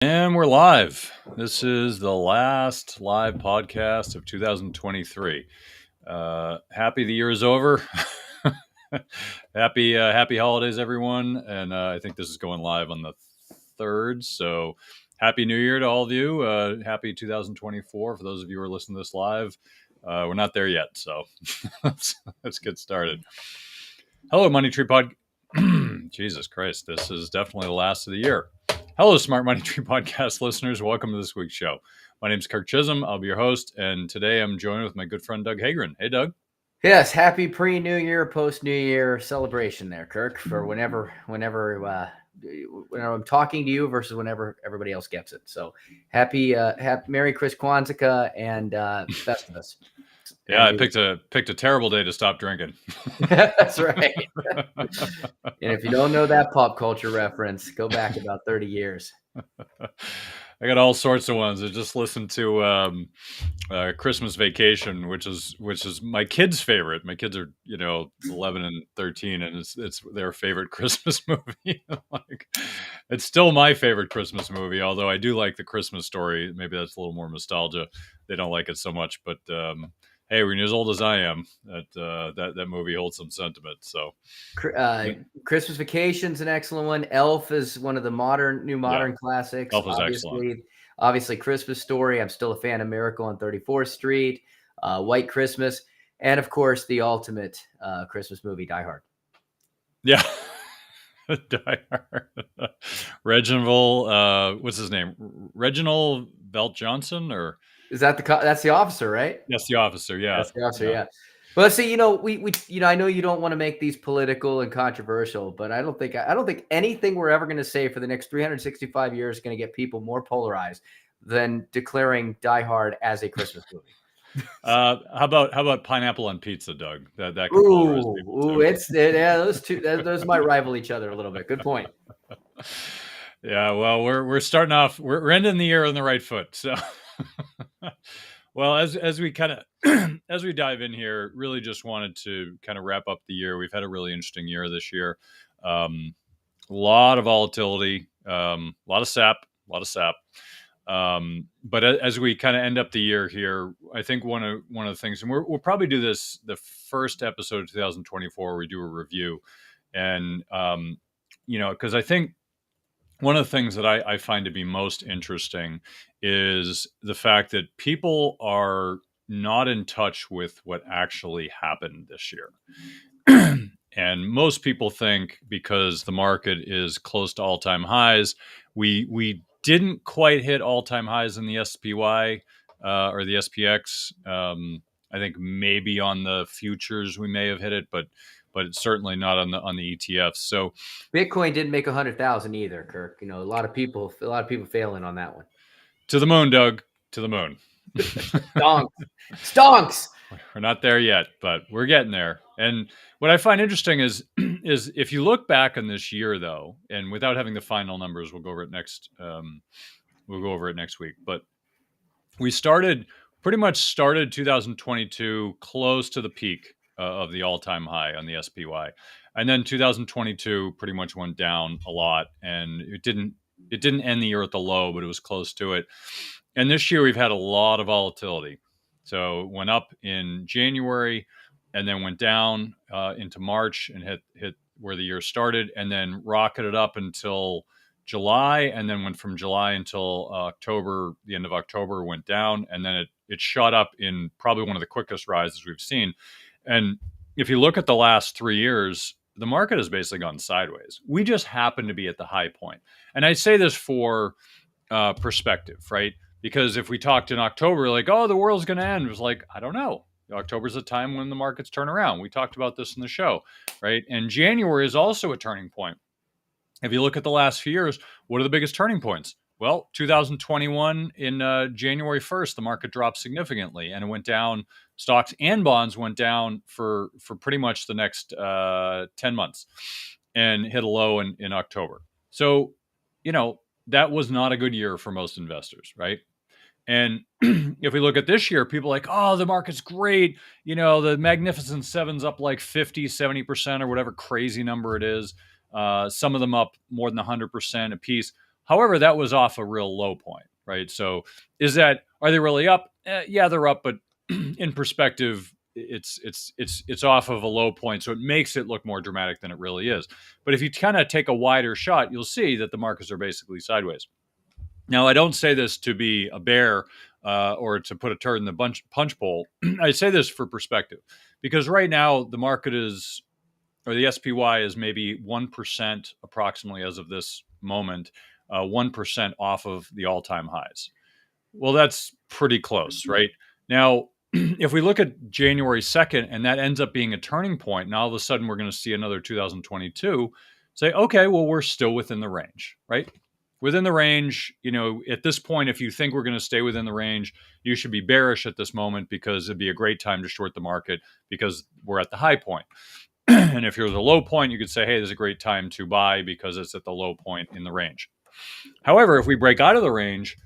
And we're live. This is the last live podcast of 2023. Happy the year is over. Happy holidays, everyone. And I think this is going live on the 3rd. So happy New Year to all of you. Happy 2024 for those of you who are listening to this live. We're not there yet, so let's get started. Hello, Money Tree Pod. Jesus Christ, this is definitely the last of the year. Hello, Smart Money Tree Podcast listeners. Welcome to this week's show. My name is Kirk Chisholm. I'll be your host, and today I'm joined with my good friend Doug Hagren. Hey, Doug. Yes, happy pre-New Year, post-New Year celebration there, Kirk, for whenever I'm talking to you versus whenever everybody else gets it. So happy Merry Chris Kwanzaa and Festivus. Yeah, I picked a terrible day to stop drinking. That's right. And if you don't know that pop culture reference, go back about 30 years. I got all sorts of ones. I just listened to Christmas Vacation, which is my kids' favorite. My kids are 11 and 13, and it's their favorite Christmas movie. Like, it's still my favorite Christmas movie, although I do like The Christmas Story. Maybe that's a little more nostalgia. They don't like it so much, but hey, when you're as old as I am, that movie holds some sentiment. So, Christmas Vacation's an excellent one. Elf is one of the modern classics. Elf is excellent. Obviously, Christmas Story. I'm still a fan of Miracle on 34th Street, White Christmas, and of course, the ultimate Christmas movie, Die Hard. Yeah. Die Hard. Reginald, what's his name? Reginald Belt Johnson, or is that that's the officer, right? That's the officer. Yeah, that's the officer. Yeah. Well, see, we I know you don't want to make these political and controversial, but I don't think anything we're ever going to say for the next 365 years is going to get people more polarized than declaring Die Hard as a Christmas movie. How about pineapple on pizza, Doug? That can polarize people too. Those might rival each other a little bit. Good point. Yeah, well, we're starting off. We're ending the year on the right foot. So, well, as we kind of as we dive in here, really just wanted to kind of wrap up the year. We've had a really interesting year this year. A lot of volatility, a lot of sap. But as we kind of end up the year here, I think one of the things, and we'll probably do this the first episode of 2024, we do a review, and because I think one of the things that I find to be most interesting is the fact that people are not in touch with what actually happened this year. And most people think because the market is close to all-time highs, we didn't quite hit all-time highs in the SPY or the SPX. I think maybe on the futures we may have hit it, but it's certainly not on the ETFs. So Bitcoin didn't make 100,000 either, Kirk. A lot of people failing on that one. To the moon, Doug. To the moon. Stonks. We're not there yet, but we're getting there. And what I find interesting is if you look back on this year, though, and without having the final numbers, we'll go over it next. We'll go over it next week. But we pretty much started 2022 close to the peak of the all-time high on the SPY, and then 2022 pretty much went down a lot, and it didn't end the year at the low, but it was close to it. And this year we've had a lot of volatility. So it went up in January, and then went down into March and hit where the year started, and then rocketed up until July, and then went from July until October. The end of October went down, and then it shot up in probably one of the quickest rises we've seen. And if you look at the last 3 years, the market has basically gone sideways. We just happen to be at the high point. And I say this for perspective, right? Because if we talked in October, like, oh, the world's going to end, it was like, I don't know. October's a time when the markets turn around. We talked about this in the show, right? And January is also a turning point. If you look at the last few years, what are the biggest turning points? Well, 2021 in January 1st, the market dropped significantly, and it went down. Stocks and bonds went down for pretty much the next 10 months and hit a low in October. So, that was not a good year for most investors, right? And if we look at this year, people are like, oh, the market's great. The Magnificent Seven's up like 50, 70% or whatever crazy number it is. Some of them up more than 100% a piece. However, that was off a real low point, right? So are they really up? Yeah, they're up, but in perspective, it's off of a low point, so it makes it look more dramatic than it really is. But if you kind of take a wider shot, you'll see that the markets are basically sideways. Now, I don't say this to be a bear or to put a turd in the punch bowl. I say this for perspective because right now the market is, or the SPY is maybe 1% approximately as of this moment, 1% off of the all-time highs. Well, that's pretty close, right? Now, if we look at January 2nd and that ends up being a turning point, now all of a sudden we're going to see another 2022, say, okay, well, we're still within the range, right? Within the range, at this point, if you think we're going to stay within the range, you should be bearish at this moment because it'd be a great time to short the market because we're at the high point. And if you're at the low point, you could say, hey, there's a great time to buy because it's at the low point in the range. However, if we break out of the range,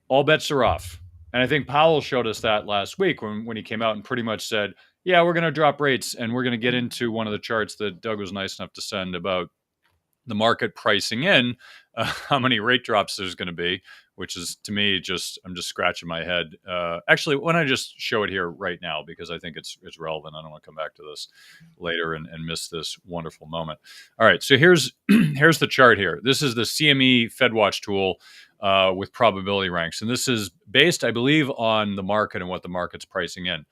all bets are off. And I think Powell showed us that last week when he came out and pretty much said, yeah, we're going to drop rates. And we're going to get into one of the charts that Doug was nice enough to send about the market pricing in how many rate drops there's going to be, which is, to me, I'm just scratching my head. Actually, why don't I just show it here right now because I think it's relevant. I don't want to come back to this later and miss this wonderful moment. All right, so here's the chart here. This is the CME FedWatch tool with probability ranks, and this is based, I believe, on the market and what the market's pricing in.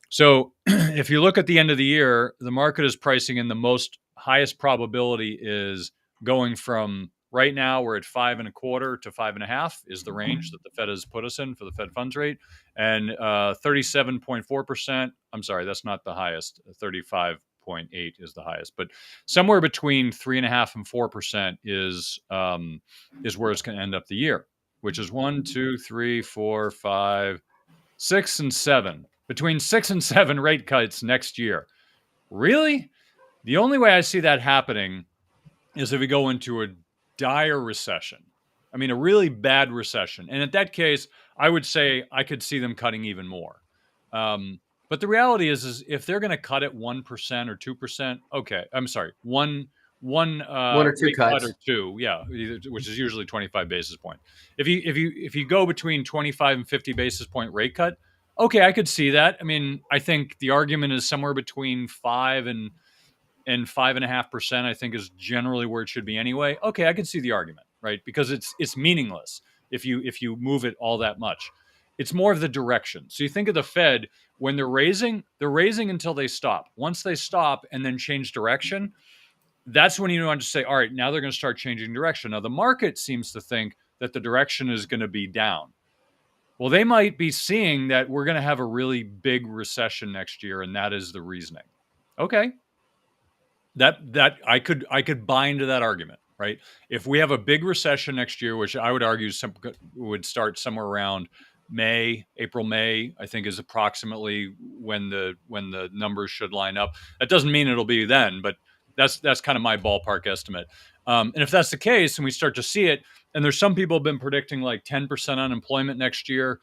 So if you look at the end of the year, the market is pricing in the highest probability is going from right now we're at 5.25 to 5.5 is the range that the Fed has put us in for the Fed funds rate, and 37.4%. I'm sorry, that's not the highest. 35.8 is the highest, but somewhere between 3.5 and 4% is where it's going to end up the year, which is 1, 2, 3, 4, 5, 6, and 7. Between 6 and 7 rate cuts next year. Really? The only way I see that happening is if we go into a dire recession. I mean, a really bad recession. And in that case, I would say I could see them cutting even more. But the reality is if they're going to cut it 1% or 2%, okay. I'm sorry, one or two rate cuts. cut or two, yeah, which is usually 25 basis point. If you go between 25 and 50 basis point rate cut, okay, I could see that. I mean, I think the argument is somewhere between 5 and 5.5%, I think, is generally where it should be anyway. Okay, I can see the argument, right? Because it's meaningless if you move it all that much. It's more of the direction. So you think of the Fed when they're raising until they stop. Once they stop and then change direction, that's when you want to say, all right, now they're going to start changing direction. Now the market seems to think that the direction is going to be down. Well, they might be seeing that we're going to have a really big recession next year, and that is the reasoning. Okay. That I could buy into that argument, right? If we have a big recession next year, which I would argue would start somewhere around April, May, I think is approximately when the numbers should line up. That doesn't mean it'll be then, but that's kind of my ballpark estimate. And if that's the case, and we start to see it, and there's some people have been predicting like 10% unemployment next year,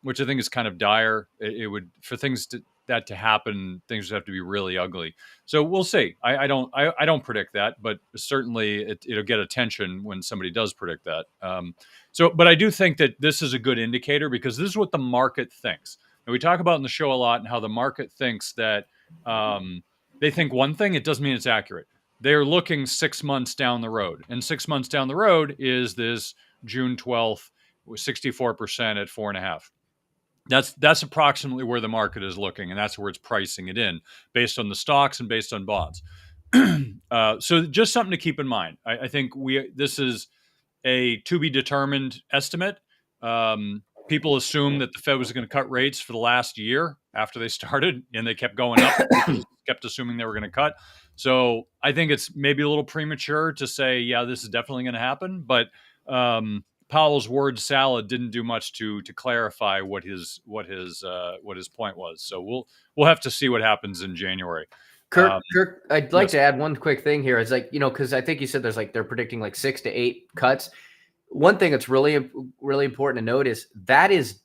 which I think is kind of dire. It would, for things that to happen, things would have to be really ugly. So we'll see. I don't predict that, but certainly it'll get attention when somebody does predict that. But I do think that this is a good indicator because this is what the market thinks. And we talk about in the show a lot and how the market thinks that they think one thing, it doesn't mean it's accurate. They're looking 6 months down the road, and 6 months down the road is this June 12th, 64% at 4.5. That's approximately where the market is looking, and that's where it's pricing it in based on the stocks and based on bonds. So just something to keep in mind. I think this is a to be determined estimate. People assume that the Fed was going to cut rates for the last year after they started, and they kept going up. People kept assuming they were going to cut. So I think it's maybe a little premature to say, yeah, this is definitely going to happen. But Powell's word salad didn't do much to clarify what his point was. So we'll have to see what happens in January. Kirk, I'd like to add one quick thing here. It's like, because I think you said they're predicting like 6 to 8 cuts. One thing that's really, really important to note is that is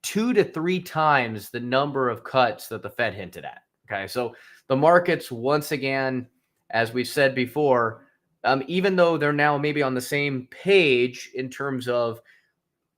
2 to 3 times the number of cuts that the Fed hinted at. Okay. So the markets, once again, as we've said before, even though they're now maybe on the same page in terms of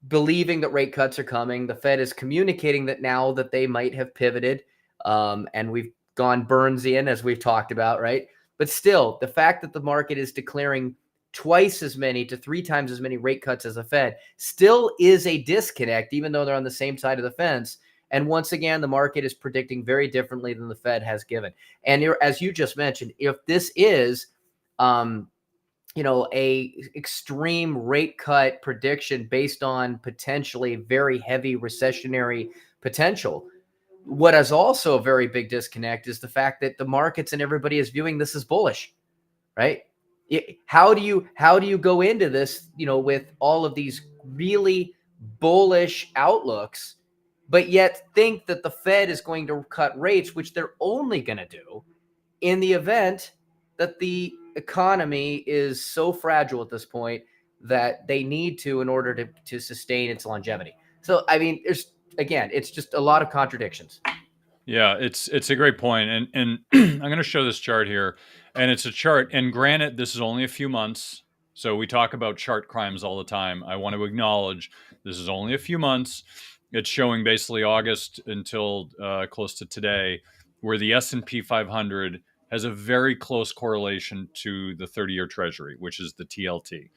believing that rate cuts are coming. The Fed is communicating that now that they might have pivoted, and we've gone Burnsian, as we've talked about, right? But still, the fact that the market is declaring twice as many to three times as many rate cuts as the Fed still is a disconnect, even though they're on the same side of the fence. And once again, the market is predicting very differently than the Fed has given. And as you just mentioned, if this is a extreme rate cut prediction based on potentially very heavy recessionary potential. What is also a very big disconnect is the fact that the markets and everybody is viewing this as bullish, right? How do you go into this, with all of these really bullish outlooks, but yet think that the Fed is going to cut rates, which they're only going to do in the event that the economy is so fragile at this point that they need to in order to sustain its longevity. So, I mean, it's just a lot of contradictions. Yeah, it's a great point, and I'm going to show this chart here, and it's a chart. And granted, this is only a few months, so we talk about chart crimes all the time. I want to acknowledge this is only a few months. It's showing basically August until close to today, where the S&P 500 has a very close correlation to the 30-year Treasury, which is the TLT.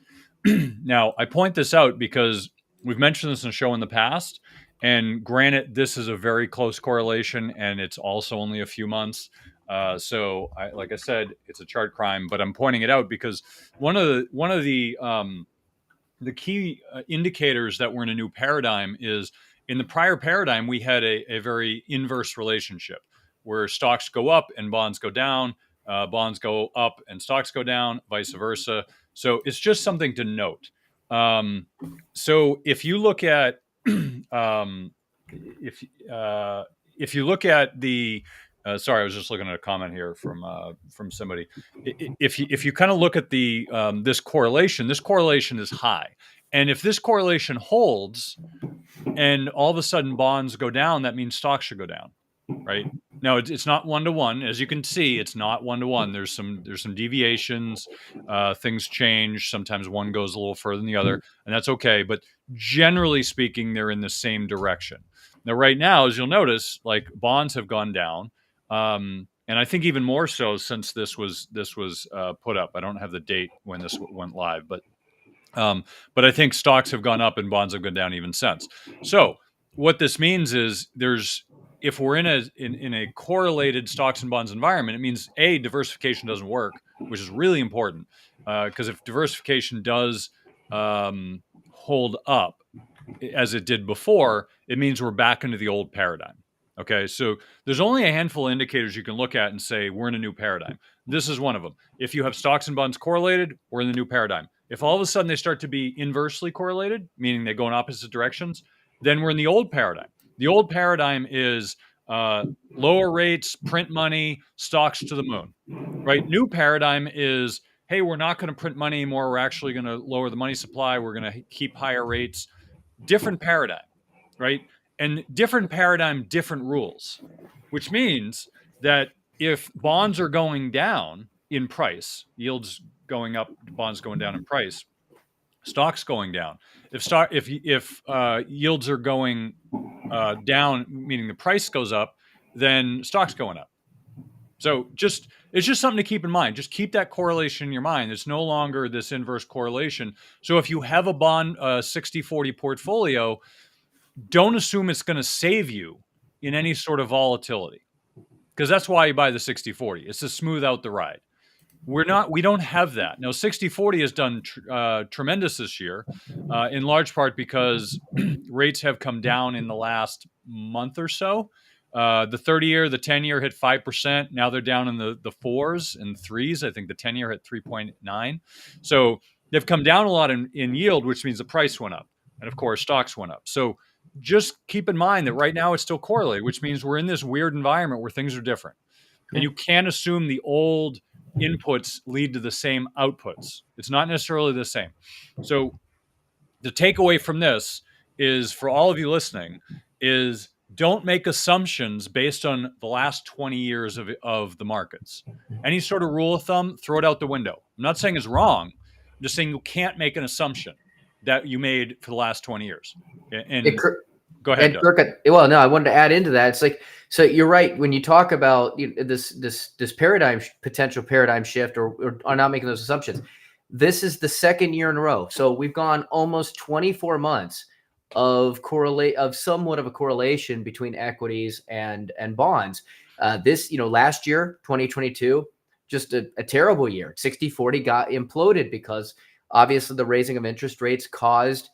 Now, I point this out because we've mentioned this in a show in the past. And granted, this is a very close correlation, and it's also only a few months. So, like I said, it's a chart crime, but I'm pointing it out because one of the key indicators that we're in a new paradigm is in the prior paradigm we had a very inverse relationship where stocks go up and bonds go down, bonds go up and stocks go down, vice versa. So it's just something to note. So if you look at if you look at the sorry, I was just looking at a comment here from somebody. If you kind of look at the this correlation is high, and if this correlation holds, and all of a sudden bonds go down, that means stocks should go down, right? Now it's not 1-to-1, as you can see. It's not 1-to-1. There's some deviations. Things change. Sometimes one goes a little further than the other, and that's okay. But generally speaking, they're in the same direction. Now, right now, as you'll notice, like bonds have gone down, and I think even more so since this was put up. I don't have the date when this went live, but I think stocks have gone up and bonds have gone down even since. So what this means is if we're in a correlated stocks and bonds environment, it means diversification doesn't work, which is really important because if diversification does hold up as it did before, it means we're back into the old paradigm. Okay, so there's only a handful of indicators you can look at and say we're in a new paradigm. This is one of them. If you have stocks and bonds correlated, we're in the new paradigm. If all of a sudden they start to be inversely correlated, meaning they go in opposite directions, then we're in the old paradigm. The old paradigm is lower rates, print money, stocks to the moon, right? New paradigm is, hey, we're not going to print money anymore. We're actually going to lower the money supply. We're going to keep higher rates. Different paradigm, right? And different paradigm, different rules, which means that if bonds are going down in price, yields going up, bonds going down in price, stocks going down. If yields are going down, meaning the price goes up, then stocks going up. So it's just something to keep in mind. Just keep that correlation in your mind. It's no longer this inverse correlation. So if you have a bond 60-40 portfolio, don't assume it's going to save you in any sort of volatility, because that's why you buy the 60-40. It's to smooth out the ride. We don't have that. Now, 60-40 has done tremendous this year, in large part because rates have come down in the last month or so. The 30-year, the 10-year hit 5%. Now they're down in the 4s and 3s. I think the 10-year hit 3.9. So they've come down a lot in yield, which means the price went up. And of course, stocks went up. So just keep in mind that right now it's still correlated, which means we're in this weird environment where things are different. And you can't assume the old inputs lead to the same outputs. It's not necessarily the same. So the takeaway from this is, for all of you listening, is don't make assumptions based on the last 20 years of the markets. Any sort of rule of thumb, throw it out the window. I'm not saying it's wrong. I'm just saying you can't make an assumption that you made for the last 20 years. It, And go ahead, and Doug. Kirk, well, no, I wanted to add into that. It's like, so you're right when you talk about this paradigm potential paradigm shift, or not making those assumptions. This is the second year in a row. So we've gone almost 24 months of somewhat of a correlation between equities and bonds. This, last year, 2022, just a terrible year. 60-40 got imploded because obviously the raising of interest rates caused,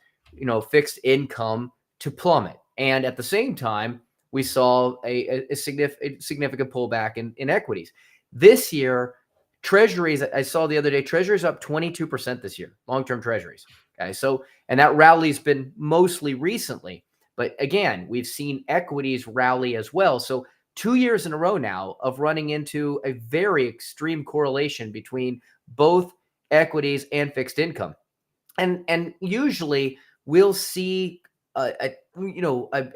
fixed income to plummet. And at the same time, we saw a significant pullback in equities. This year, treasuries, I saw the other day, treasuries up 22% this year, long-term treasuries. Okay. So, and that rally's been mostly recently. But again, we've seen equities rally as well. So 2 years in a row now of running into a very extreme correlation between both equities and fixed income. And usually we'll see a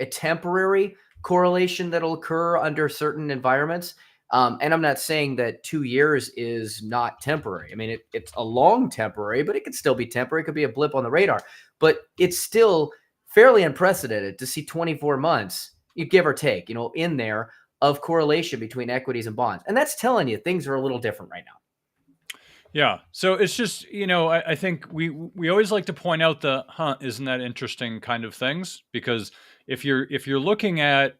temporary correlation that'll occur under certain environments. And I'm not saying that 2 years is not temporary. I mean, it's a long temporary, but it could still be temporary. It could be a blip on the radar, but it's still fairly unprecedented to see 24 months, you give or take, in there, of correlation between equities and bonds. And that's telling you things are a little different right now. Yeah. So it's just, I think we always like to point out the, isn't that interesting kind of things? Because if you're looking at,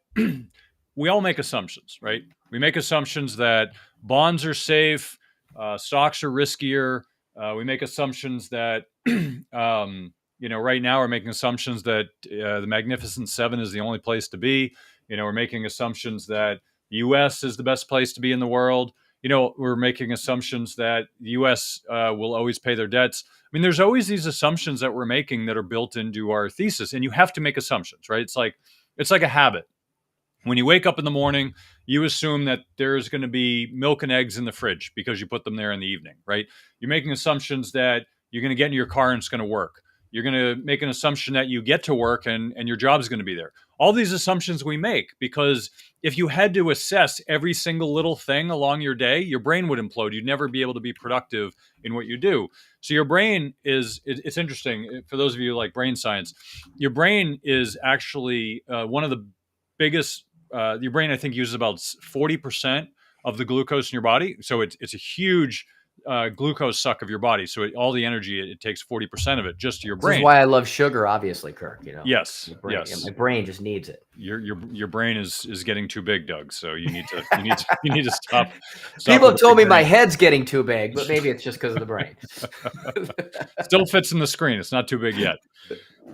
we all make assumptions, right? We make assumptions that bonds are safe, stocks are riskier. We make assumptions that, right now we're making assumptions that the Magnificent Seven is the only place to be. We're making assumptions that the U.S. is the best place to be in the world. We're making assumptions that the U.S. Will always pay their debts. I mean, there's always these assumptions that we're making that are built into our thesis, and you have to make assumptions, right? It's like a habit. When you wake up in the morning, you assume that there's going to be milk and eggs in the fridge because you put them there in the evening, right? You're making assumptions that you're going to get in your car and it's going to work. You're going to make an assumption that you get to work and your job is going to be there. All these assumptions we make because if you had to assess every single little thing along your day, your brain would implode. You'd never be able to be productive in what you do. So your brain it's interesting. For those of you who like brain science, your brain is actually one of the biggest. Your brain, I think, uses about 40% of the glucose in your body. So it's a huge glucose suck of your body. So all the energy, it takes 40% of it just to your This is brain. why I love sugar, obviously, Kirk. Yes, yes. My brain just needs it. Your brain is getting too big, Doug. So you need to stop. People have told me my head's getting too big, but maybe it's just because of the brain. Still fits in the screen. It's not too big yet.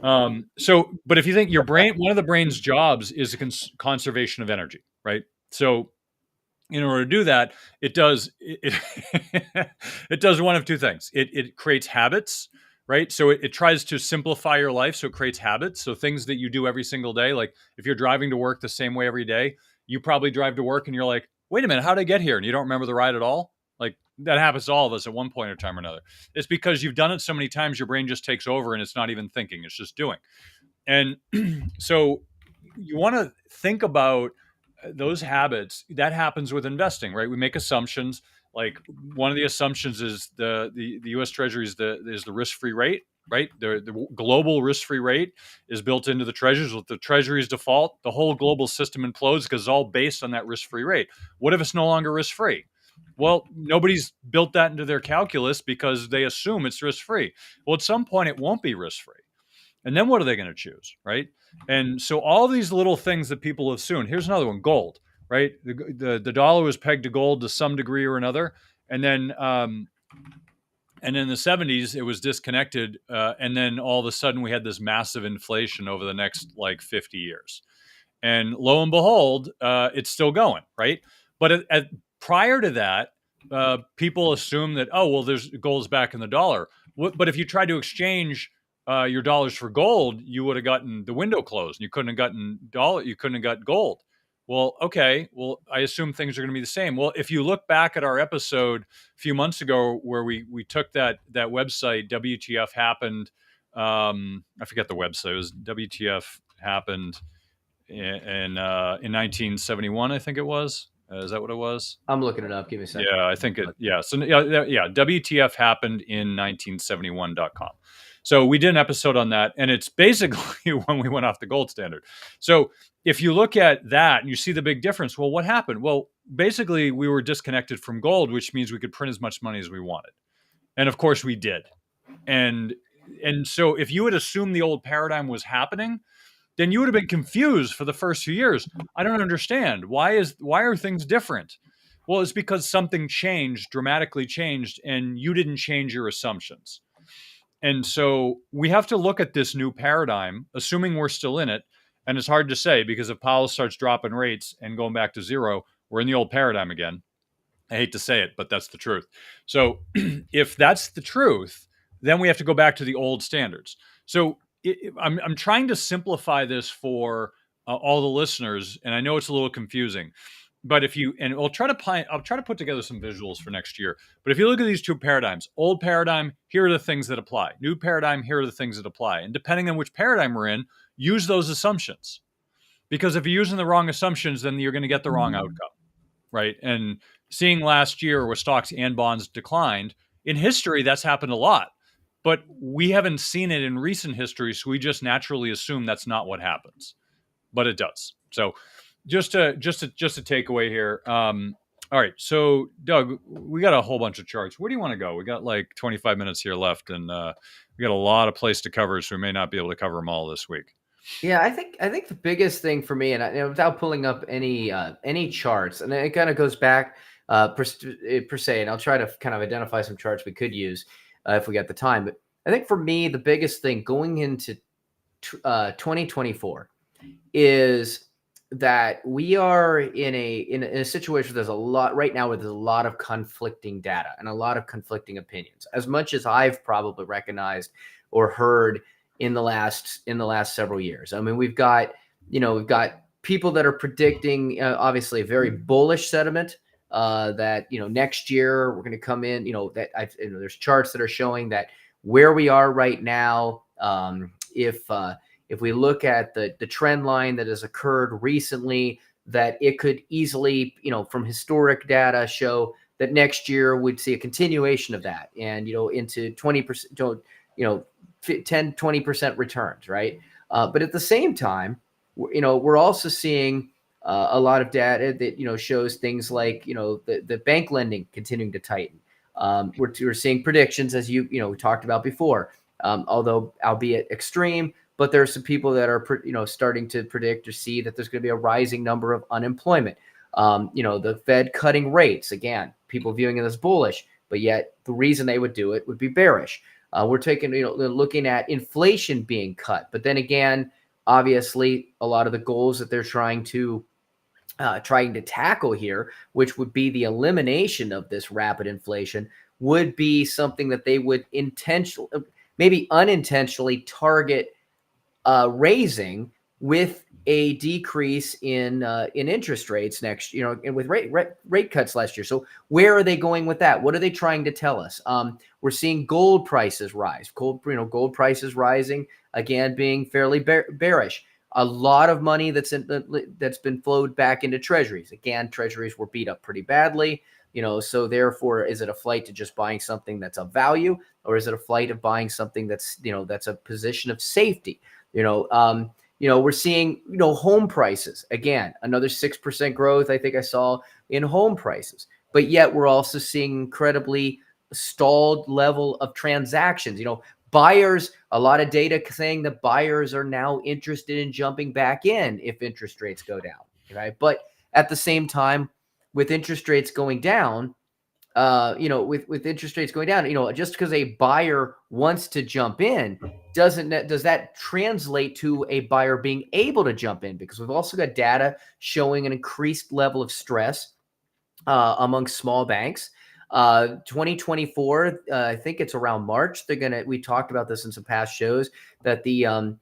But if you think your brain, one of the brain's jobs is the conservation of energy, right? So in order to do that, it does one of two things. It creates habits, right? So it tries to simplify your life. So it creates habits. So things that you do every single day, like if you're driving to work the same way every day, you probably drive to work and you're like, wait a minute, how did I get here? And you don't remember the ride at all. Like that happens to all of us at one point in time or another. It's because you've done it so many times, your brain just takes over and it's not even thinking, it's just doing. And so you want to think about those habits. That happens with investing, right? We make assumptions. Like one of the assumptions is the U.S. Treasury is the risk-free rate, right? The global risk-free rate is built into the treasuries. With the treasuries default, the whole global system implodes because it's all based on that risk-free rate. What if it's no longer risk-free? Well, nobody's built that into their calculus because they assume it's risk-free. Well, at some point, it won't be risk-free. And then what are they going to choose, right? And so all these little things that people assume. Here's another one: gold, right? The dollar was pegged to gold to some degree or another, and then in the 70s it was disconnected, and then all of a sudden we had this massive inflation over the next like 50 years, and lo and behold, it's still going, right? But prior to that, people assume that there's gold's back in the dollar. But if you tried to exchange your dollars for gold, you would have gotten the window closed. And you couldn't have gotten dollar. You couldn't have got gold. Well, okay. Well, I assume things are going to be the same. Well, if you look back at our episode a few months ago where we took that website, WTF happened. I forget the website. It was WTF happened in 1971, I think it was. Is that what it was? I'm looking it up. Give me a second. Yeah, I think it. Yeah, so yeah, WTF happened in 1971.com. So we did an episode on that, and it's basically when we went off the gold standard. So if you look at that and you see the big difference, well, what happened? Well, basically we were disconnected from gold, which means we could print as much money as we wanted, and of course we did. And so if you had assumed the old paradigm was happening, then you would have been confused for the first few years. I don't understand. Why are things different? Well, it's because something changed, dramatically changed, and you didn't change your assumptions. And so we have to look at this new paradigm, assuming we're still in it. And it's hard to say because if Powell starts dropping rates and going back to zero, we're in the old paradigm again. I hate to say it, but that's the truth. So if that's the truth, then we have to go back to the old standards. So I'm trying to simplify this for all the listeners, and I know it's a little confusing. But if you and I'll try to put together some visuals for next year. But if you look at these two paradigms, old paradigm, here are the things that apply. New paradigm, here are the things that apply. And depending on which paradigm we're in, use those assumptions. Because if you're using the wrong assumptions, then you're going to get the wrong outcome, right? And seeing last year where stocks and bonds declined, in history, that's happened a lot. But we haven't seen it in recent history, so we just naturally assume that's not what happens. But it does. So just a takeaway here. All right, so Doug, we got a whole bunch of charts. Where do you want to go? We got like 25 minutes here left, and we got a lot of place to cover, so we may not be able to cover them all this week. Yeah, I think the biggest thing for me, and without pulling up any charts, and it kind of goes back per se, and I'll try to kind of identify some charts we could use if we got the time. But I think for me, the biggest thing going into 2024 is that we are in a situation where there's a lot right now where there's a lot of conflicting data and a lot of conflicting opinions. As much as I've probably recognized or heard in the last several years. I mean, we've got people that are predicting obviously a very bullish sentiment that next year we're going to come in. There's charts that are showing that where we are right now. If we look at the trend line that has occurred recently, that it could easily, from historic data, show that next year we'd see a continuation of that, and into 20%, 10, 20% returns, right? But at the same time, we're also seeing a lot of data that shows things like the bank lending continuing to tighten. We're seeing predictions, as we talked about before, although albeit extreme. But there are some people that are starting to predict or see that there's going to be a rising number of unemployment. The Fed cutting rates, again, people viewing it as bullish, but yet the reason they would do it would be bearish. We're looking at inflation being cut, but then again, obviously, a lot of the goals that they're trying to tackle here, which would be the elimination of this rapid inflation, would be something that they would maybe unintentionally target raising with a decrease in interest rates next, and with rate cuts last year. So where are they going with that? What are they trying to tell us? We're seeing gold prices rise. Gold prices rising again, being fairly bearish. A lot of money that's been flowed back into treasuries. Again, treasuries were beat up pretty badly. So therefore, is it a flight to just buying something that's of value, or is it a flight of buying something that's that's a position of safety? We're seeing, home prices, again, another 6% growth, I think I saw in home prices, but yet we're also seeing incredibly stalled level of transactions. Buyers, a lot of data saying that buyers are now interested in jumping back in if interest rates go down, right? But at the same time, with interest rates going down, with interest rates going down, just because a buyer wants to jump in, does that translate to a buyer being able to jump in? Because we've also got data showing an increased level of stress among small banks. 2024, I think it's around March. We talked about this in some past shows, that the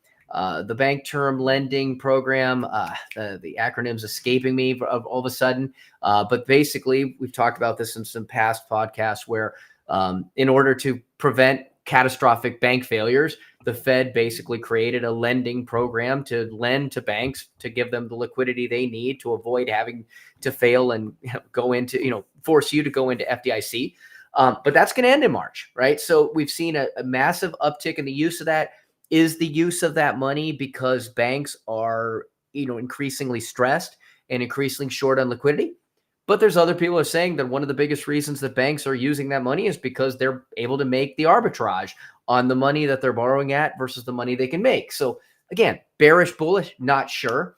bank term lending program, the acronym's escaping me all of a sudden. But basically, we've talked about this in some past podcasts where in order to prevent catastrophic bank failures, the Fed basically created a lending program to lend to banks to give them the liquidity they need to avoid having to fail and go into, force you to go into FDIC. But that's going to end in March, right? So we've seen a massive uptick in the use of that. Is the use of that money because banks are, increasingly stressed and increasingly short on liquidity? But there's other people who are saying that one of the biggest reasons that banks are using that money is because they're able to make the arbitrage on the money that they're borrowing at versus the money they can make. So again, bearish, bullish, not sure.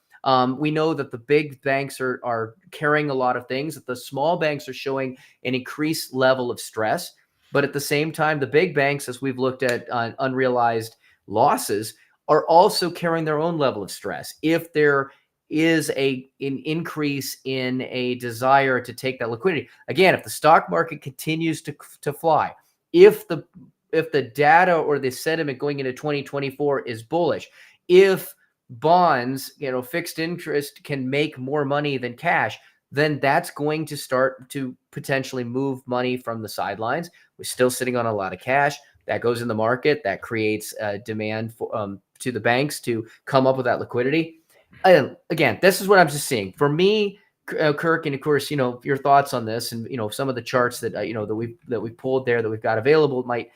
We know that the big banks are carrying a lot of things, that the small banks are showing an increased level of stress. But at the same time, the big banks, as we've looked at unrealized losses, are also carrying their own level of stress. If there is an increase in a desire to take that liquidity, again, if the stock market continues to fly, if the data or the sentiment going into 2024 is bullish, if bonds, fixed interest can make more money than cash, then that's going to start to potentially move money from the sidelines. We're still sitting on a lot of cash that goes in the market, that creates demand for to the banks to come up with that liquidity. Again, this is what I'm just seeing. For me, Kirk, and of course, your thoughts on this, and some of the charts that that we've pulled there that we've got available might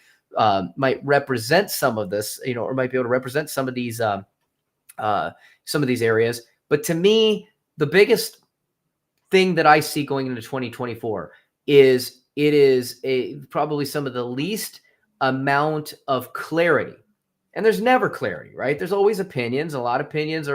represent some of this, or might be able to represent some of these areas. But to me, the biggest thing that I see going into 2024 is it is probably some of the least amount of clarity. And there's never clarity, right? There's always opinions. A lot of opinions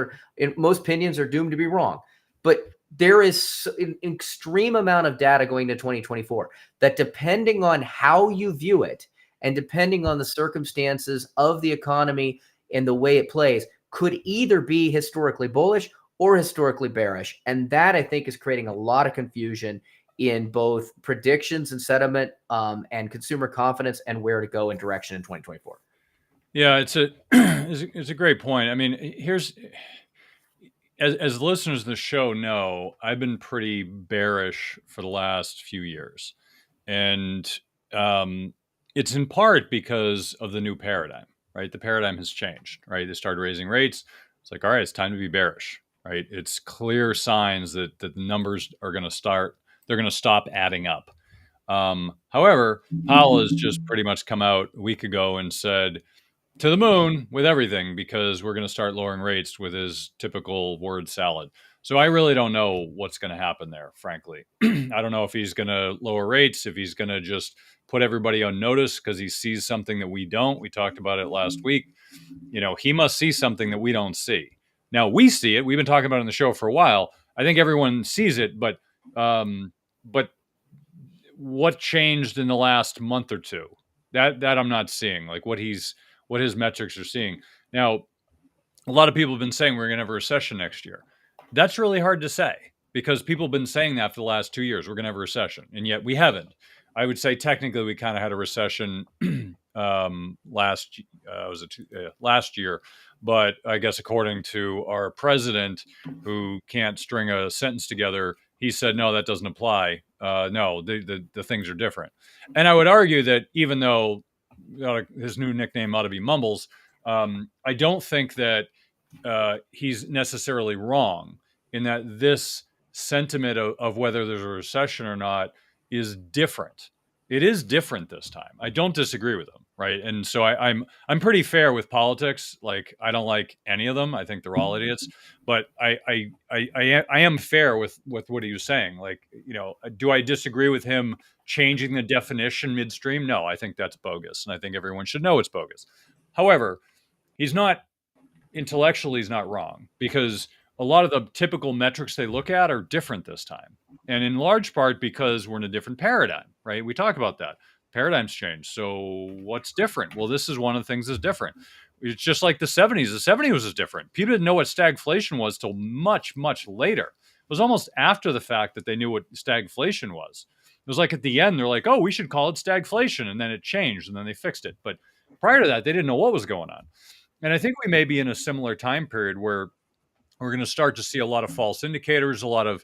most opinions are doomed to be wrong. But there is an extreme amount of data going to 2024 that, depending on how you view it and depending on the circumstances of the economy and the way it plays, could either be historically bullish or historically bearish. And that, I think, is creating a lot of confusion in both predictions and sentiment and consumer confidence and where to go in direction in 2024. Yeah, it's a great point. I mean, here's, as listeners of the show know, I've been pretty bearish for the last few years, and it's in part because of the new paradigm, right? The paradigm has changed, right? They started raising rates. It's like, all right, it's time to be bearish, right? It's clear signs that the numbers are going to they're going to stop adding up. However, Powell has just pretty much come out a week ago and said, to the moon with everything, because we're going to start lowering rates with his typical word salad. So I really don't know what's going to happen there, frankly. I don't know if he's going to lower rates, if he's going to just put everybody on notice because he sees something that we don't. We talked about it last week. He must see something that we don't see. Now, we see it. We've been talking about it on the show for a while. I think everyone sees it, but what changed in the last month or two? That I'm not seeing, like what his metrics are seeing. Now, a lot of people have been saying we're going to have a recession next year. That's really hard to say because people have been saying that for the last 2 years. We're going to have a recession, and yet we haven't. I would say technically we kind of had a recession last year, but I guess according to our president, who can't string a sentence together, he said no, that doesn't apply. No, the things are different. And I would argue that even though his new nickname ought to be Mumbles, I don't think that he's necessarily wrong in that this sentiment of whether there's a recession or not is different. It is different this time. I don't disagree with him, right? And so I'm pretty fair with politics. Like, I don't like any of them. I think they're all idiots. But I am fair with what he was saying. Like, do I disagree with him changing the definition midstream? No, I think that's bogus, and I think everyone should know it's bogus. However, he's not intellectually, he's not wrong, because a lot of the typical metrics they look at are different this time, and in large part because we're in a different paradigm, right? We talk about that. Paradigms change. So what's different? Well, this is one of the things that's different. It's just like the 70s. The 70s was different. People didn't know what stagflation was till much, much later. It was almost after the fact that they knew what stagflation was. It was like at the end, they're like, oh, we should call it stagflation. And then it changed and then they fixed it. But prior to that, they didn't know what was going on. And I think we may be in a similar time period where we're going to start to see a lot of false indicators, a lot of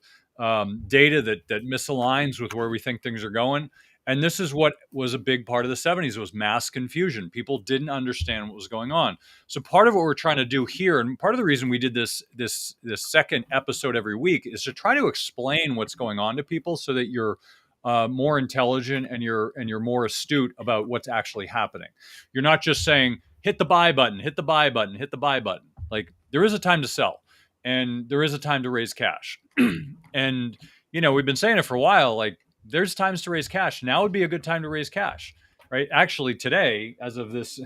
data that misaligns with where we think things are going. And this is what was a big part of the 70s was mass confusion. People didn't understand what was going on. So part of what we're trying to do here, and part of the reason we did this second episode every week, is to try to explain what's going on to people so that you're more intelligent and you're more astute about what's actually happening. You're not just saying hit the buy button, hit the buy button, hit the buy button. Like there is a time to sell, and there is a time to raise cash. And we've been saying it for a while. Like there's times to raise cash. Now would be a good time to raise cash, right? Actually, today, as of this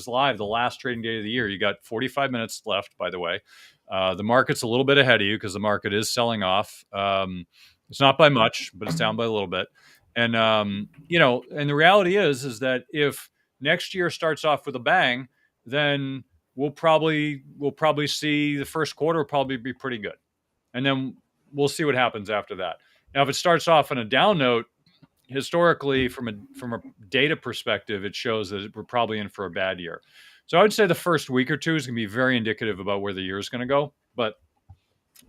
live, the last trading day of the year, you got 45 minutes left. By the way, the market's a little bit ahead of you because the market is selling off. It's not by much, but it's down by a little bit. And and the reality is that if next year starts off with a bang, then we'll probably see the first quarter will probably be pretty good, and then we'll see what happens after that. Now, if it starts off on a down note, historically, from a data perspective, it shows that we're probably in for a bad year. So I would say the first week or two is going to be very indicative about where the year is going to go. But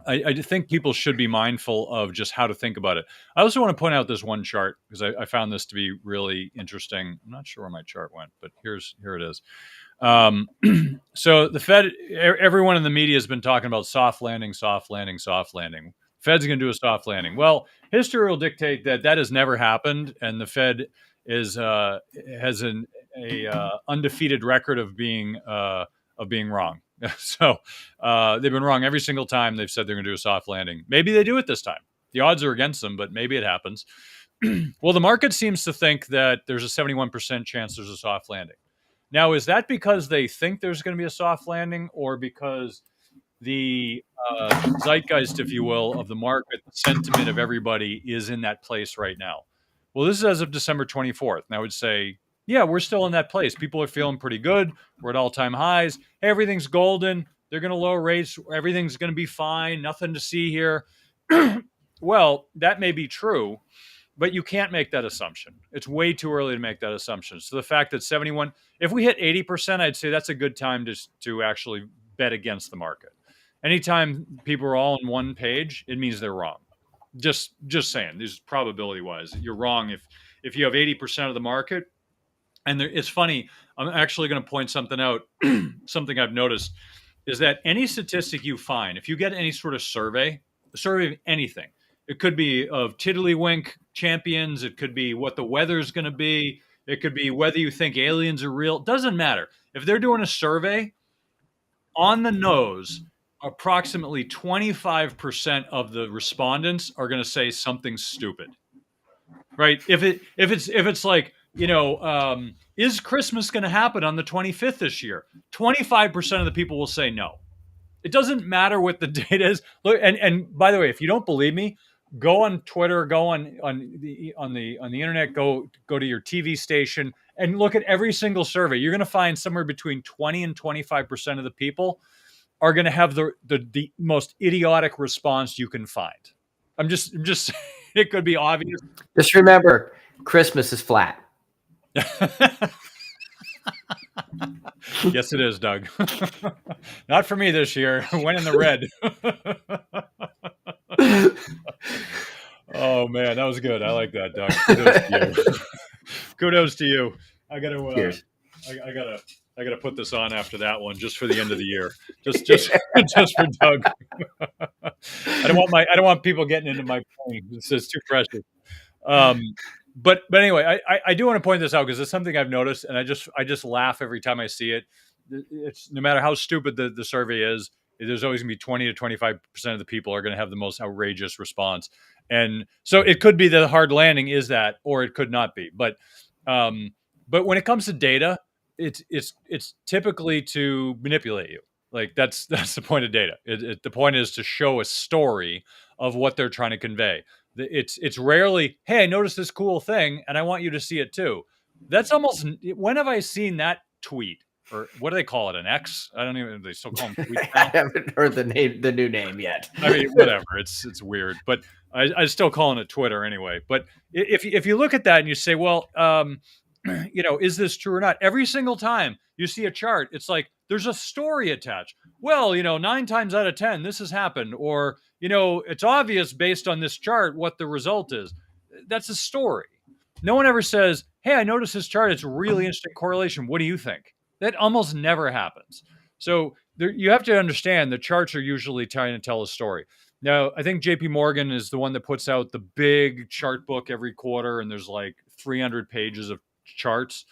I think people should be mindful of just how to think about it. I also want to point out this one chart because I found this to be really interesting. I'm not sure where my chart went, but here it is. So the Fed, everyone in the media has been talking about soft landing, soft landing, soft landing. Fed's going to do a soft landing. Well, history will dictate that has never happened, and the Fed has an undefeated record of being wrong. So they've been wrong every single time they've said they're going to do a soft landing. Maybe they do it this time. The odds are against them, but maybe it happens. Well, the market seems to think that there's a 71% chance there's a soft landing. Now, is that because they think there's going to be a soft landing, or because the zeitgeist, if you will, of the market, the sentiment of everybody is in that place right now? Well, this is as of December 24th. And I would say, yeah, we're still in that place. People are feeling pretty good. We're at all-time highs. Hey, everything's golden. They're going to lower rates. Everything's going to be fine. Nothing to see here. Well, that may be true, but you can't make that assumption. It's way too early to make that assumption. So the fact that 71, if we hit 80%, I'd say that's a good time to actually bet against the market. Anytime people are all on one page, it means they're wrong. Just saying, this is probability wise, you're wrong if you have 80% of the market. And it's funny, I'm actually going to point something out. Something I've noticed is that any statistic you find, if you get any sort of survey, a survey of anything, it could be of tiddlywink champions, it could be what the weather's going to be, it could be whether you think aliens are real. It doesn't matter. If they're doing a survey, on the nose, approximately 25% of the respondents are going to say something stupid, right? If it's like, is Christmas going to happen on the 25th this year? 25% of the people will say no. It doesn't matter what the data is. Look, and by the way, if you don't believe me, go on Twitter, go on the internet, go to your TV station and look at every single survey. You're going to find somewhere between 20 and 25% of the people are going to have the most idiotic response you can find. I'm just it could be obvious. Just remember, Christmas is flat. Yes, it is, Doug. Not for me this year. Went in the red. Oh man, that was good. I like that, Doug. Kudos to you. Kudos to you. I gotta put this on after that one, just for the end of the year. Just just for Doug. I don't want people getting into my brain. It's too precious. But anyway, I do want to point this out because it's something I've noticed, and I just laugh every time I see it. It's no matter how stupid the survey is, there's always going to be 20 to 25% of the people are going to have the most outrageous response, and so it could be the hard landing is that, or it could not be. But when it comes to data, it's typically to manipulate you. Like that's the point of data. The point is to show a story of what they're trying to convey. It's rarely, hey, I noticed this cool thing and I want you to see it too. That's almost, when have I seen that tweet? Or what do they call it? An X? I don't even, they still call them tweets now? I haven't heard the new name yet. I mean, whatever. It's weird, but I still calling it Twitter anyway. But if you look at that and you say, well, is this true or not? Every single time you see a chart, it's like there's a story attached. Well, 9 times out of 10, this has happened, or it's obvious based on this chart what the result is. That's a story. No one ever says, hey, I noticed this chart. It's a really interesting correlation. What do you think? That almost never happens. So you have to understand the charts are usually trying to tell a story. Now, I think JP Morgan is the one that puts out the big chart book every quarter, and there's like 300 pages of charts.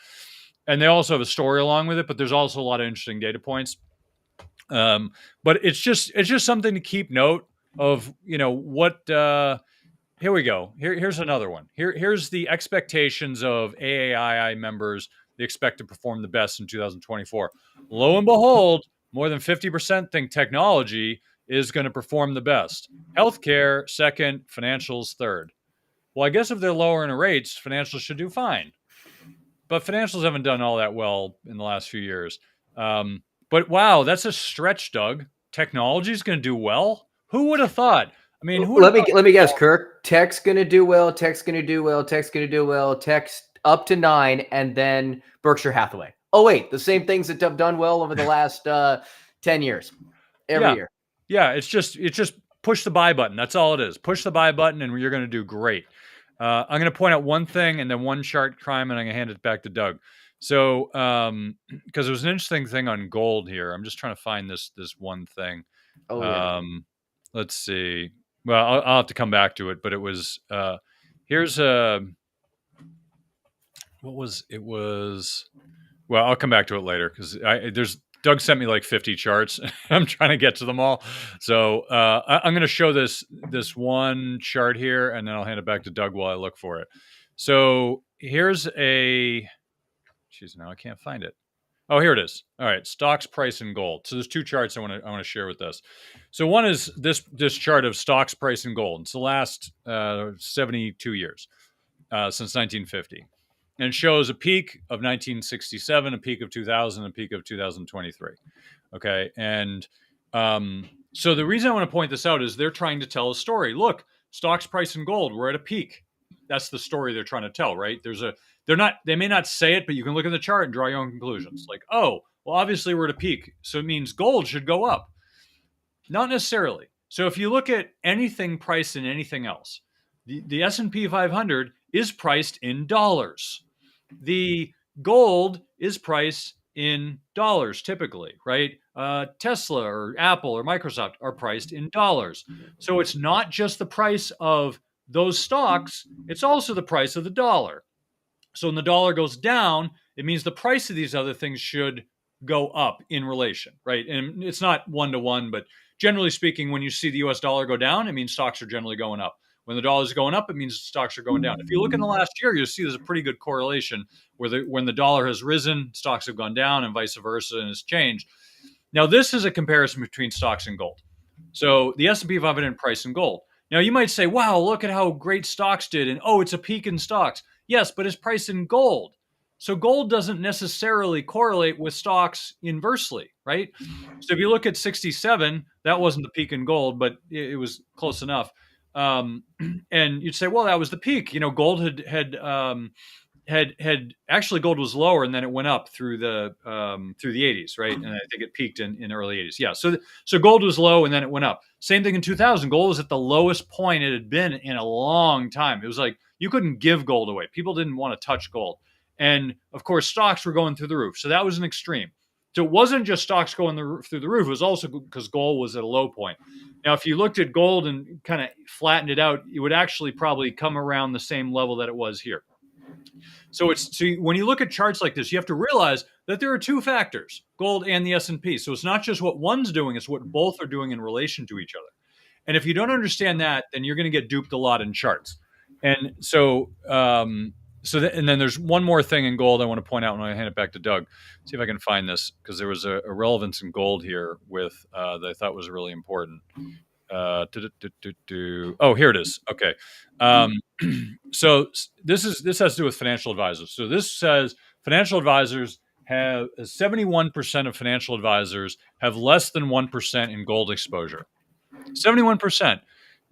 And they also have a story along with it, but there's also a lot of interesting data points. But it's just something to keep note of, what here we go. Here's another one. Here's the expectations of AAII members. They expect to perform the best in 2024. Lo and behold, more than 50% think technology is going to perform the best. Healthcare second, financials third. Well, I guess if they're lowering the rates, financials should do fine. But financials haven't done all that well in the last few years. But wow, that's a stretch, Doug. Technology is going to do well. Who would have thought? I mean, who would have let me guess, Kirk. Tech's gonna do well. Tech's gonna do well. Tech's gonna do well. Tech's up to 9, and then Berkshire Hathaway. Oh wait, the same things that have done well over the last 10 years, every year. Yeah, it's just push the buy button. That's all it is. Push the buy button, and you're going to do great. I'm going to point out one thing and then one chart crime, and I'm going to hand it back to Doug. So, because there was an interesting thing on gold here. I'm just trying to find this one thing. Oh, yeah. Let's see. Well, I'll have to come back to it, but it was here's a what was it was. Well, I'll come back to it later because Doug sent me like 50 charts. I'm trying to get to them all. So I'm going to show this one chart here, and then I'll hand it back to Doug while I look for it. So here's now I can't find it. Oh, here it is. All right, stocks, price, and gold. So there's two charts I want to share with us. So one is this chart of stocks, price, and gold. It's the last 72 years since 1950. And it shows a peak of 1967, a peak of 2000, a peak of 2023. Okay. And so the reason I want to point this out is they're trying to tell a story. Look, stocks, price, and gold, we're at a peak. That's the story they're trying to tell, right? They may not say it, but you can look at the chart and draw your own conclusions. Like, oh, well, obviously we're at a peak. So it means gold should go up. Not necessarily. So if you look at anything priced in anything else, the S&P 500 is priced in dollars. The gold is priced in dollars typically, right? Tesla or Apple or Microsoft are priced in dollars. So it's not just the price of those stocks, it's also the price of the dollar. So when the dollar goes down, it means the price of these other things should go up in relation, right? And it's not one-to-one, but generally speaking, when you see the US dollar go down, it means stocks are generally going up. When the dollar is going up, it means stocks are going down. If you look in the last year, you'll see there's a pretty good correlation where when the dollar has risen, stocks have gone down and vice versa, and it's changed. Now, this is a comparison between stocks and gold. So the S&P 500 price in gold. Now, you might say, wow, look at how great stocks did. And oh, it's a peak in stocks. Yes, but it's priced in gold. So gold doesn't necessarily correlate with stocks inversely, right? So if you look at 67, that wasn't the peak in gold, but it was close enough. And you'd say, well, that was the peak. Gold had actually gold was lower and then it went up through the 80s, right? And I think it peaked in the early 80s. Yeah. So gold was low and then it went up. Same thing in 2000. Gold was at the lowest point it had been in a long time. It was like you couldn't give gold away. People didn't want to touch gold. And of course, stocks were going through the roof. So that was an extreme. So it wasn't just stocks going through the roof. It was also because gold was at a low point. Now, if you looked at gold and kind of flattened it out, it would actually probably come around the same level that it was here. So when you look at charts like this, you have to realize that there are two factors, gold and the S&P. So it's not just what one's doing, it's what both are doing in relation to each other. And if you don't understand that, then you're going to get duped a lot in charts. And so, and then there's one more thing in gold I want to point out when I hand it back to Doug. See if I can find this, because there was a relevance in gold here with that I thought was really important. Oh, here it is. Okay. So this has to do with financial advisors. So this says financial advisors have 71% of financial advisors have less than 1% in gold exposure. 71%.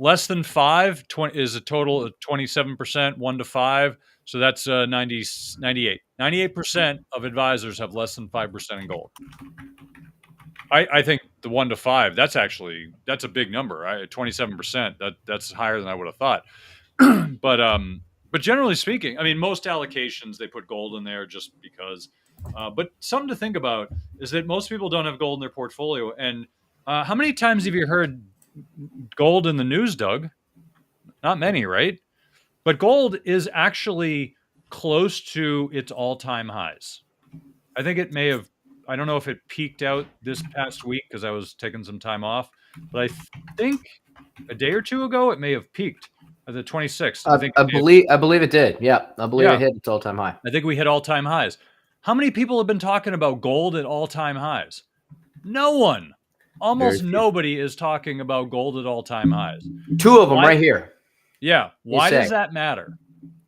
Less than 5 is a total of 27%, 1 to 5. So that's 98. 98% of advisors have less than 5% in gold. I think the 1 to 5, that's a big number. 27%. That's higher than I would have thought. But But generally speaking, I mean, most allocations they put gold in there just because. But something to think about is that most people don't have gold in their portfolio. And how many times have you heard gold in the news, Doug? Not many, right? But gold is actually close to its all-time highs. I think it may have. I don't know if it peaked out this past week because I was taking some time off, but I think a day or two ago it may have peaked at the 26th. I think it may have, I believe it did. Yeah, I believe it yeah, hit its all-time high. I think we hit all-time highs. How many people have been talking about gold at all-time highs? No one. Very Almost few. nobody is talking about gold at all-time highs. Two of them Why? right here. Yeah. You Why does say. that matter?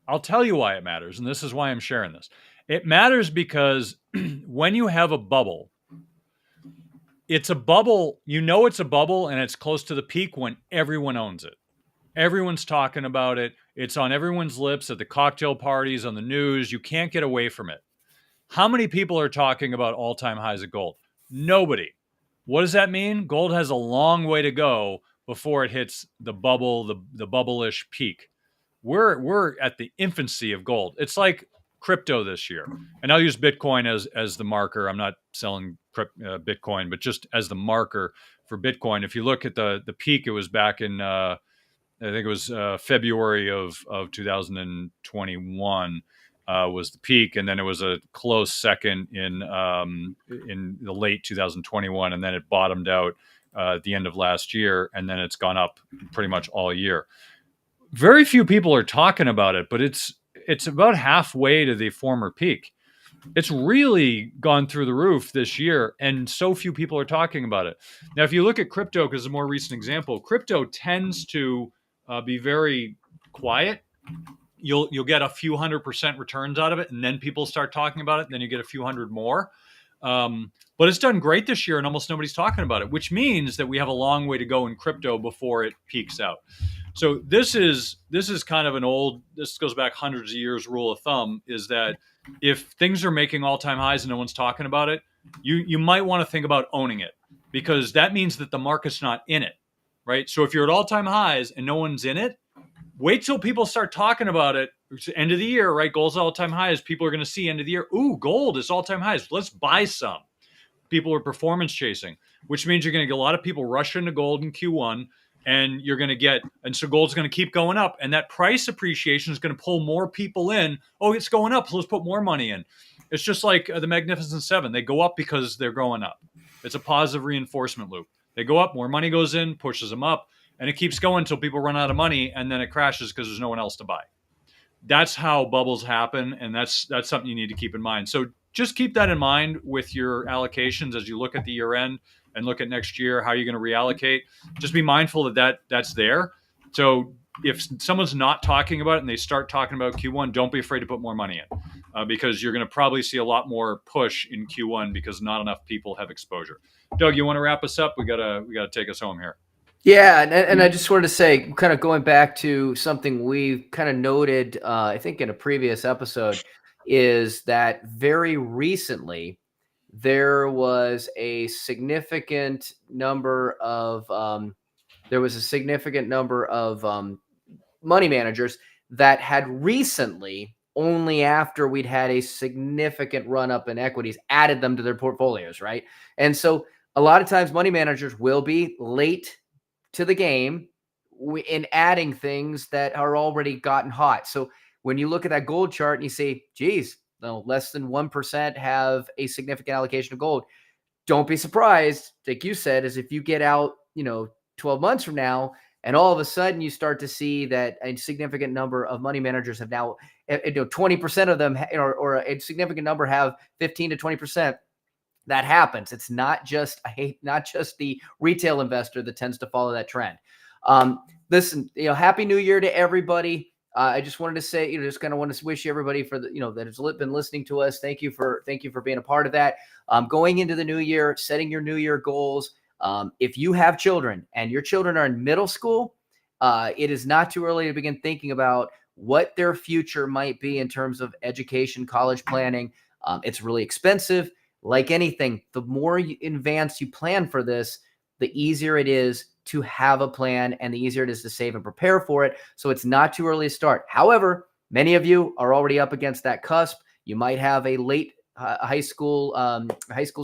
I'll tell you why it matters, and this is why I'm sharing this. It matters because when you have a bubble, it's a bubble, it's a bubble, and it's close to the peak when everyone owns it. Everyone's talking about it. It's on everyone's lips at the cocktail parties, on the news. You can't get away from it. How many people are talking about all-time highs of gold? Nobody. What does that mean? Gold has a long way to go before it hits the bubble, the bubble-ish peak. We're at the infancy of gold. It's like crypto this year, and I'll use Bitcoin as the marker. I'm not selling Bitcoin, but just as the marker for Bitcoin. If you look at the peak, it was back in I think it was February of 2021 was the peak, and then it was a close second in the late 2021, and then it bottomed out at the end of last year, and then it's gone up pretty much all year. Very few people are talking about it, but it's about halfway to the former peak. It's really gone through the roof this year, and so few people are talking about it. Now, if you look at crypto, because a more recent example, crypto tends to be very quiet. You'll get a few 100% returns out of it, and then people start talking about it, and then you get a few hundred more. But it's done great this year, and almost nobody's talking about it, which means that we have a long way to go in crypto before it peaks out. So this is kind of an old. This goes back hundreds of years. Rule of thumb is that if things are making all-time highs and no one's talking about it, you might want to think about owning it, because that means that the market's not in it, right? So if you're at all-time highs and no one's in it, wait till people start talking about it. It's the end of the year, right? Gold's all-time highs. People are going to see end of the year. Ooh, gold is all-time highs. Let's buy some. People are performance chasing, which means you're going to get a lot of people rush into gold in Q1, and so gold's going to keep going up, and that price appreciation is going to pull more people in. Oh, it's going up, so let's put more money in. It's just like the Magnificent Seven. They go up because they're going up. It's a positive reinforcement loop. They go up, more money goes in, pushes them up, and it keeps going until people run out of money, and then it crashes because there's no one else to buy. That's how bubbles happen, and that's something you need to keep in mind. So just keep that in mind with your allocations as you look at the year end and look at next year, how you're going to reallocate. Just be mindful that's there. So if someone's not talking about it and they start talking about Q1, don't be afraid to put more money in, because you're going to probably see a lot more push in Q1 because not enough people have exposure. Doug, you want to wrap us up? We gotta take us home here. Yeah, and I just wanted to say, kind of going back to something we kind of noted, I think in a previous episode, is that very recently there was a significant number of money managers that had recently, only after we'd had a significant run up in equities, added them to their portfolios, right? And so a lot of times money managers will be late to the game in adding things that are already gotten hot. So when you look at that gold chart and you say, geez, no, less than 1% have a significant allocation of gold, don't be surprised, like you said, is if you get out, 12 months from now, and all of a sudden you start to see that a significant number of money managers have now, 20% of them, or a significant number have 15 to 20%. That happens. It's not just the retail investor that tends to follow that trend. Listen, Happy New Year to everybody. I just wanted to say, just kind of want to wish everybody for that has been listening to us. Thank you for being a part of that. Going into the new year, setting your new year goals. If you have children and your children are in middle school, it is not too early to begin thinking about what their future might be in terms of education, college planning. It's really expensive. Like anything, the more in advance you plan for this, the easier it is to have a plan and the easier it is to save and prepare for it. So it's not too early to start. However, Many of you are already up against that cusp. You might have a late high school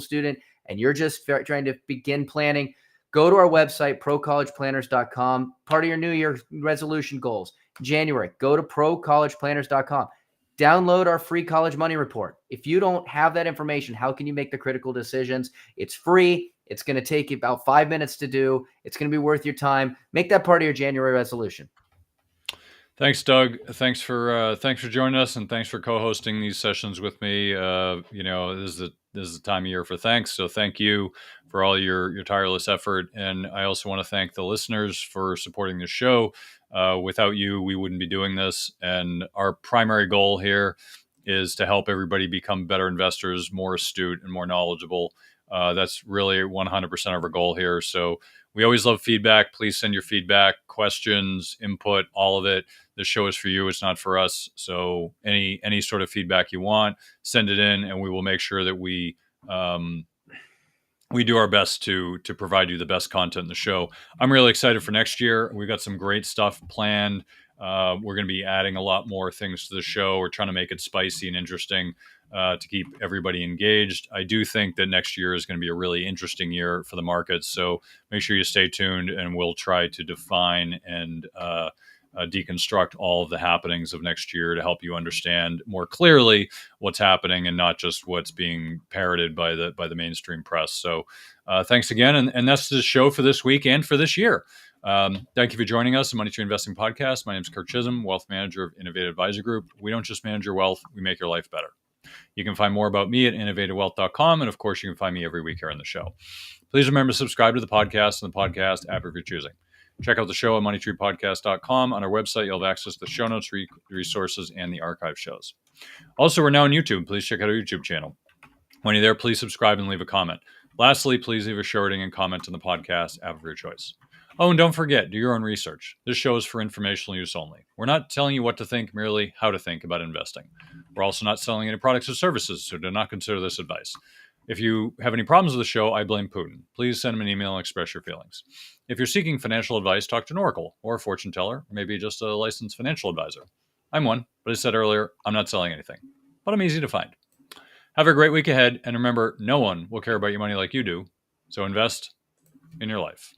student, and you're just trying to begin planning. Go to our website, procollegeplanners.com. Part of your New Year resolution goals, January, go to procollegeplanners.com. Download our free college money report. If you don't have that information, how can you make the critical decisions? It's free. It's going to take you about 5 minutes to do. It's going to be worth your time. Make that part of your January resolution. Thanks, Doug. Thanks for joining us, and thanks for co-hosting these sessions with me. This is the time of year for thanks, so thank you for all your tireless effort, and I also want to thank the listeners for supporting the show. Without you, we wouldn't be doing this, and our primary goal here is to help everybody become better investors, more astute, and more knowledgeable. That's really 100% of our goal here. So we always love feedback. Please send your feedback, questions, input, all of it. This show is for you. It's not for us. So any sort of feedback you want, send it in, and we will make sure that we do our best to provide you the best content in the show. I'm really excited for next year. We've got some great stuff planned. We're going to be adding a lot more things to the show. We're trying to make it spicy and interesting to keep everybody engaged. I do think that next year is going to be a really interesting year for the markets. So make sure you stay tuned, and we'll try to define and deconstruct all of the happenings of next year to help you understand more clearly what's happening and not just what's being parroted by the mainstream press. So thanks again. And that's the show for this week and for this year. Thank you for joining us on Money Tree Investing Podcast. My name is Kurt Chisholm, Wealth Manager of Innovative Advisor Group. We don't just manage your wealth, we make your life better. You can find more about me at innovativewealth.com. And of course, you can find me every week here on the show. Please remember to subscribe to the podcast and the podcast app of your choosing. Check out the show at moneytreepodcast.com. On our website, you'll have access to the show notes, resources, and the archive shows. Also, we're now on YouTube. Please check out our YouTube channel. When you're there, please subscribe and leave a comment. Lastly, please leave a short and comment on the podcast app of your choice. Oh, and don't forget, do your own research. This show is for informational use only. We're not telling you what to think, merely how to think about investing. We're also not selling any products or services, so do not consider this advice. If you have any problems with the show, I blame Putin. Please send him an email and express your feelings. If you're seeking financial advice, talk to an oracle or a fortune teller, or maybe just a licensed financial advisor. I'm one, but as I said earlier, I'm not selling anything, but I'm easy to find. Have a great week ahead, and remember, no one will care about your money like you do, so invest in your life.